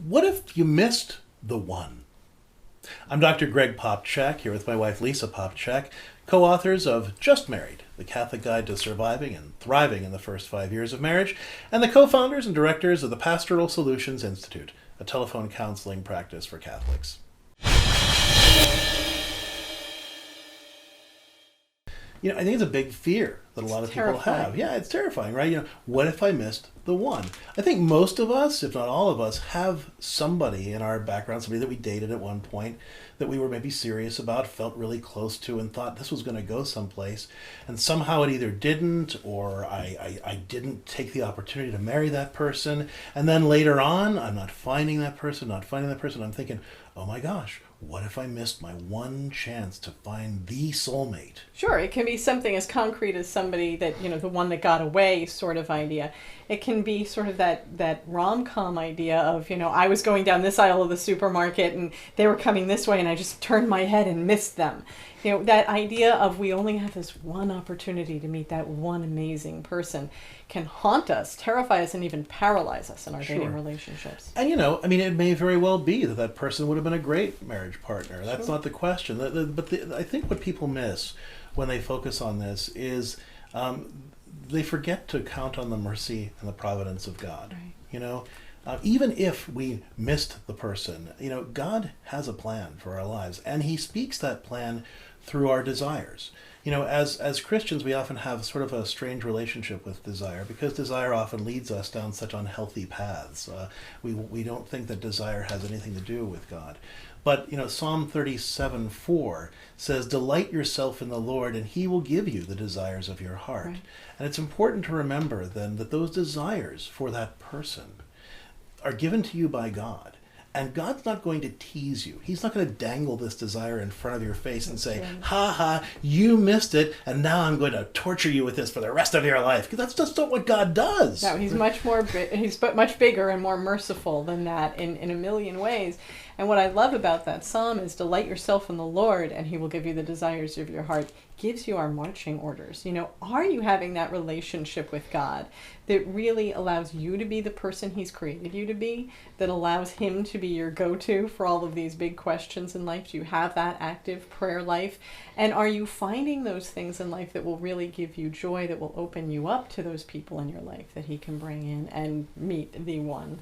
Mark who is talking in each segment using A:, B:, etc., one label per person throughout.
A: What if you missed the one? I'm Dr. Greg Popcak, here with my wife Lisa Popcak, co-authors of Just Married, The Catholic Guide to Surviving and Thriving in the First 5 Years of Marriage, and the co-founders and directors of the Pastoral Solutions Institute, a telephone counseling practice for Catholics. I think it's a big fear that a lot of people have. Yeah, it's terrifying, right? What if I missed the one? I think most of us, if not all of us, have somebody in our background, somebody that we dated at one point, that we were maybe serious about, felt really close to, and thought this was going to go someplace. And somehow it either didn't, or I didn't take the opportunity to marry that person. And then later on, I'm not finding that person. I'm thinking, oh my gosh, what if I missed my one chance to find the soulmate?
B: Sure, it can be something as concrete as somebody that, the one that got away sort of idea. It can be sort of that rom-com idea of, I was going down this aisle of the supermarket and they were coming this way and I just turned my head and missed them. That idea of we only have this one opportunity to meet that one amazing person can haunt us, terrify us, and even paralyze us in our dating relationships.
A: And, it may very well be that person would have been a great marriage partner. That's not the question. But I think what people miss when they focus on this is they forget to count on the mercy and the providence of God. Right. Even if we missed the person, God has a plan for our lives, and He speaks that plan through our desires. As Christians, we often have sort of a strange relationship with desire, because desire often leads us down such unhealthy paths. We don't think that desire has anything to do with God. But, Psalm 37:4 says, "Delight yourself in the Lord, and He will give you the desires of your heart." Right. And it's important to remember, then, that those desires for that person are given to you by God. And God's not going to tease you. He's not going to dangle this desire in front of your face and say, ha ha, you missed it, and now I'm going to torture you with this for the rest of your life. Because that's just not what God does.
B: No, He's much bigger and more merciful than that in a million ways. And what I love about that psalm is, delight yourself in the Lord, and He will give you the desires of your heart. Gives you our marching orders. Are you having that relationship with God that really allows you to be the person He's created you to be, that allows Him to be your go-to for all of these big questions in life? Do you have that active prayer life? And are you finding those things in life that will really give you joy, that will open you up to those people in your life that He can bring in and meet the one?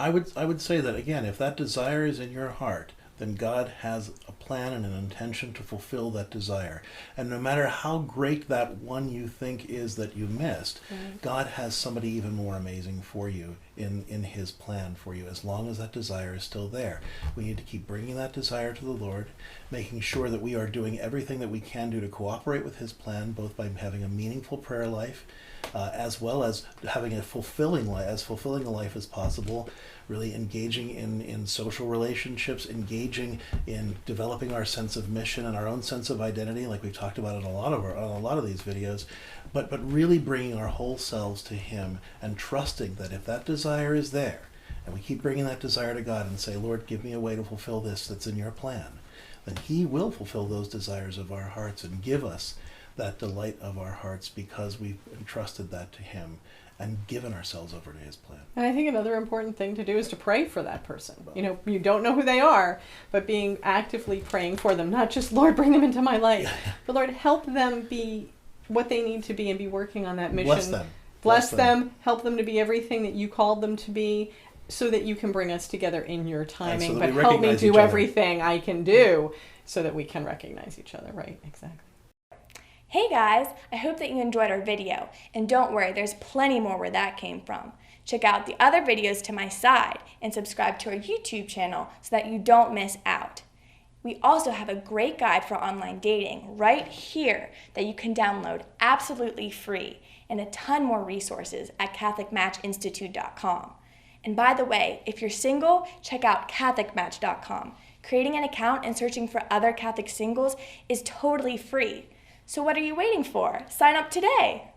A: I would say that, again, if that desire is in your heart, then God has a plan and an intention to fulfill that desire. And no matter how great that one you think is that you missed, right, God has somebody even more amazing for you in His plan for you, as long as that desire is still there. We need to keep bringing that desire to the Lord, making sure that we are doing everything that we can do to cooperate with His plan, both by having a meaningful prayer life, as well as having a fulfilling life, as fulfilling a life as possible, really engaging in social relationships, engaging in developing our sense of mission and our own sense of identity, like we've talked about in a lot of these videos, but really bringing our whole selves to Him and trusting that if that desire is there, and we keep bringing that desire to God and say, Lord, give me a way to fulfill this that's in your plan, then He will fulfill those desires of our hearts and give us that delight of our hearts, because we've entrusted that to Him and given ourselves over to His plan.
B: And I think another important thing to do is to pray for that person. You don't know who they are, but being actively praying for them, not just, Lord, bring them into my life, but Lord, help them be what they need to be and be working on that mission. Bless them. Help them to be everything that you called them to be, so that you can bring us together in your timing, but help me do everything I can do so that we can recognize each other. Right, exactly.
C: Hey guys, I hope that you enjoyed our video, and don't worry, there's plenty more where that came from. Check out the other videos to my side and subscribe to our YouTube channel so that you don't miss out. We also have a great guide for online dating right here that you can download absolutely free, and a ton more resources at CatholicMatchInstitute.com. And by the way, if you're single, check out CatholicMatch.com. Creating an account and searching for other Catholic singles is totally free. So what are you waiting for? Sign up today!